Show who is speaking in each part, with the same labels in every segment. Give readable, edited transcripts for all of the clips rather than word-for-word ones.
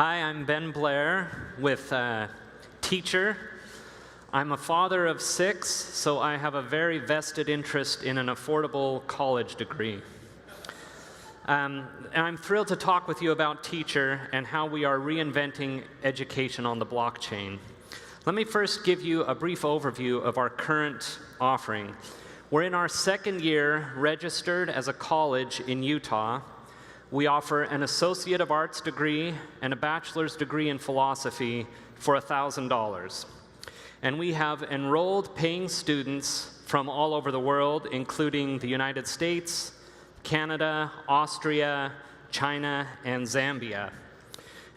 Speaker 1: Hi, I'm Blair with Teacher. I'm a father of 6, so I have a very vested interest in an affordable college degree. And I'm thrilled to talk with you about Teacher and how we are reinventing education on the blockchain. Let me first give you a brief overview of our current offering. We're in our second year registered as a college in Utah. We offer an Associate of Arts degree and a bachelor's degree in philosophy for $1,000. And we have enrolled paying students from all over the world, including the United States, Canada, Austria, China, and Zambia.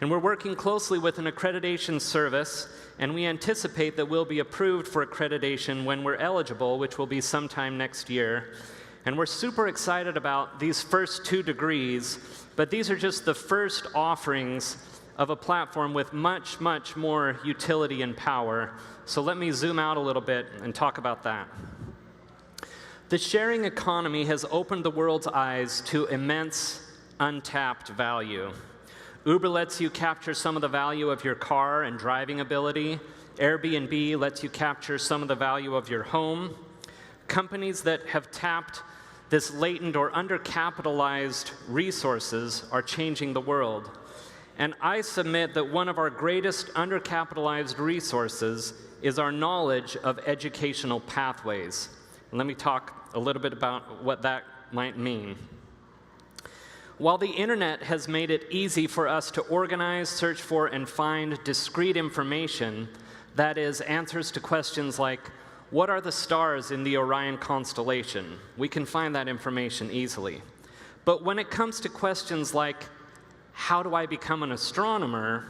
Speaker 1: And we're working closely with an accreditation service, and we anticipate that we'll be approved for accreditation when we're eligible, which will be sometime next year. And we're super excited about these first 2 degrees, but these are just the first offerings of a platform with much, much more utility and power. So let me zoom out a little bit and talk about that. The sharing economy has opened the world's eyes to immense, untapped value. Uber lets you capture some of the value of your car and driving ability. Airbnb lets you capture some of the value of your home. Companies that have tapped this latent or undercapitalized resources are changing the world. And I submit that one of our greatest undercapitalized resources is our knowledge of educational pathways. And let me talk a little bit about what that might mean. While the internet has made it easy for us to organize, search for, and find discrete information, that is, answers to questions like, what are the stars in the Orion constellation? We can find that information easily. But when it comes to questions like, how do I become an astronomer?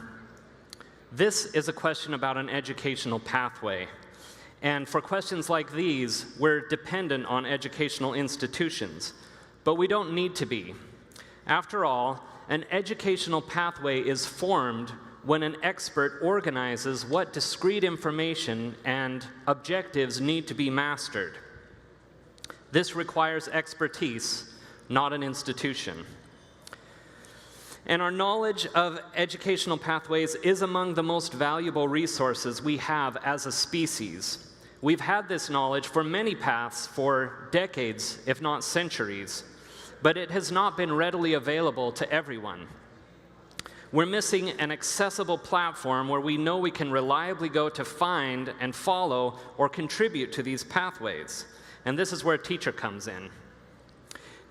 Speaker 1: This is a question about an educational pathway. And for questions like these, we're dependent on educational institutions. But we don't need to be. After all, an educational pathway is formed when an expert organizes what discrete information and objectives need to be mastered. This requires expertise, not an institution. And our knowledge of educational pathways is among the most valuable resources we have as a species. We've had this knowledge for many paths for decades, if not centuries, but it has not been readily available to everyone. We're missing an accessible platform where we know we can reliably go to find and follow or contribute to these pathways. And this is where Teacher comes in.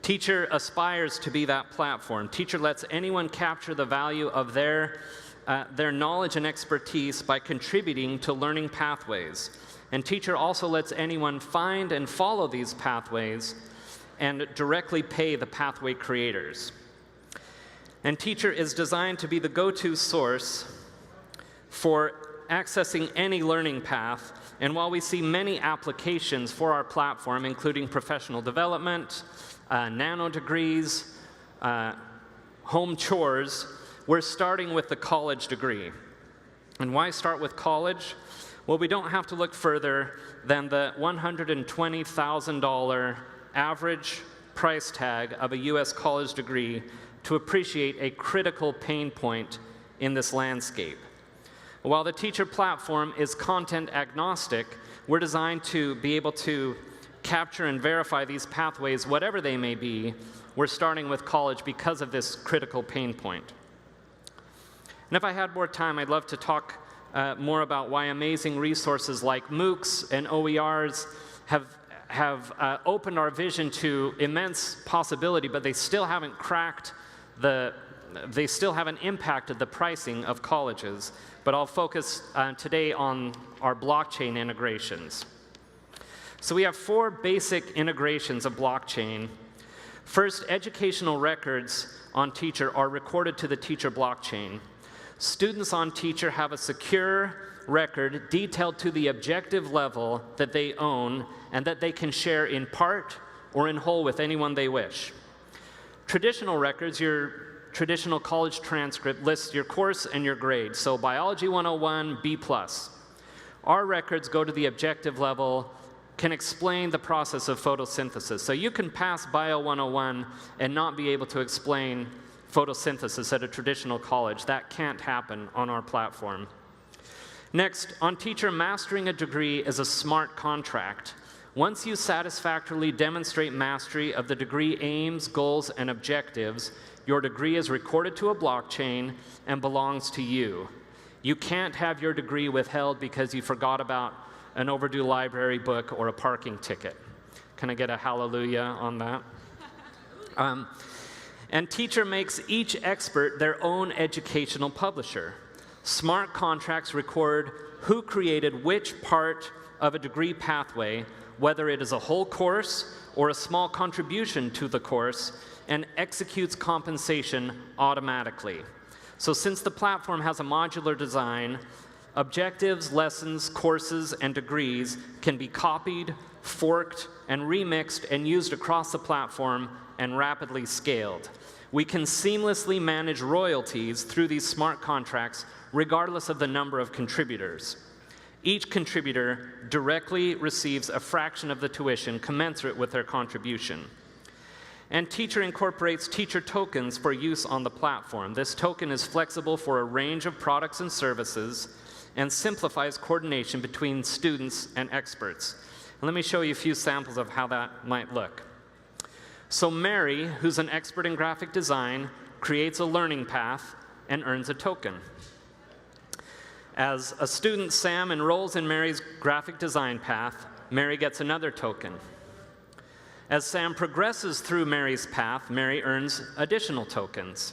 Speaker 1: Teacher aspires to be that platform. Teacher lets anyone capture the value of their knowledge and expertise by contributing to learning pathways. And Teacher also lets anyone find and follow these pathways and directly pay the pathway creators. And Teacher is designed to be the go-to source for accessing any learning path. And while we see many applications for our platform, including professional development, nano degrees, home chores, we're starting with the college degree. And why start with college? Well, we don't have to look further than the $120,000 average price tag of a US college degree to appreciate a critical pain point in this landscape. While the Teacher platform is content agnostic, we're designed to be able to capture and verify these pathways, whatever they may be. We're starting with college because of this critical pain point. And if I had more time, I'd love to talk more about why amazing resources like MOOCs and OERs have opened our vision to immense possibility, but they still haven't impacted the pricing of colleges. But I'll focus today on our blockchain integrations. So we have 4 basic integrations of blockchain. First, educational records on Teacher are recorded to the Teacher blockchain. Students on Teacher have a secure record detailed to the objective level that they own and that they can share in part or in whole with anyone they wish. Traditional records, your traditional college transcript, lists your course and your grade. So Biology 101, B+. Our records go to the objective level, can explain the process of photosynthesis. So you can pass Bio 101 and not be able to explain photosynthesis at a traditional college. That can't happen on our platform. Next, on teacher, mastering a degree is a smart contract. Once you satisfactorily demonstrate mastery of the degree aims, goals, and objectives, your degree is recorded to a blockchain and belongs to you. You can't have your degree withheld because you forgot about an overdue library book or a parking ticket. Can I get a hallelujah on that? And teacher makes each expert their own educational publisher. Smart contracts record who created which part of a degree pathway, whether it is a whole course or a small contribution to the course, and executes compensation automatically. So since the platform has a modular design, objectives, lessons, courses, and degrees can be copied, forked, and remixed and used across the platform and rapidly scaled. We can seamlessly manage royalties through these smart contracts regardless of the number of contributors. Each contributor directly receives a fraction of the tuition commensurate with their contribution. And teacher incorporates teacher tokens for use on the platform. This token is flexible for a range of products and services and simplifies coordination between students and experts. And let me show you a few samples of how that might look. So Mary, who's an expert in graphic design, creates a learning path and earns a token. As a student, Sam enrolls in Mary's graphic design path. Mary gets another token. As Sam progresses through Mary's path, Mary earns additional tokens.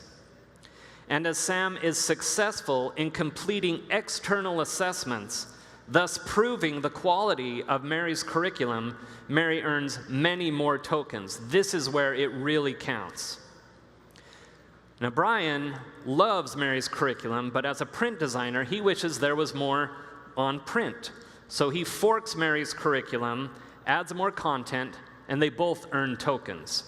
Speaker 1: And as Sam is successful in completing external assessments, thus proving the quality of Mary's curriculum, Mary earns many more tokens. This is where it really counts. Now, Brian loves Mary's curriculum, but as a print designer, he wishes there was more on print. So he forks Mary's curriculum, adds more content, and they both earn tokens.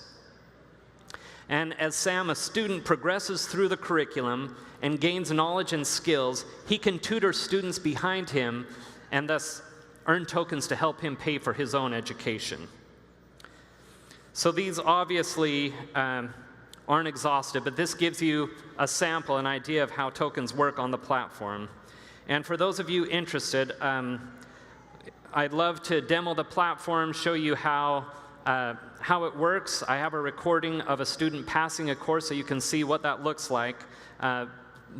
Speaker 1: And as Sam, a student, progresses through the curriculum and gains knowledge and skills, he can tutor students behind him and thus earn tokens to help him pay for his own education. So these obviously aren't exhaustive, but this gives you a sample, an idea of how tokens work on the platform. And for those of you interested, I'd love to demo the platform, show you how it works. I have a recording of a student passing a course so you can see what that looks like.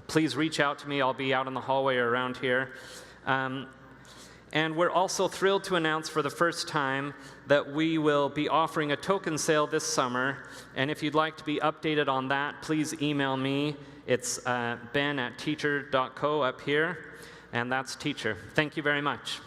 Speaker 1: Please reach out to me. I'll be out in the hallway or around here. And we're also thrilled to announce for the first time that we will be offering a token sale this summer. And if you'd like to be updated on that, please email me. It's ben@teacher.co up here, and that's teacher. Thank you very much.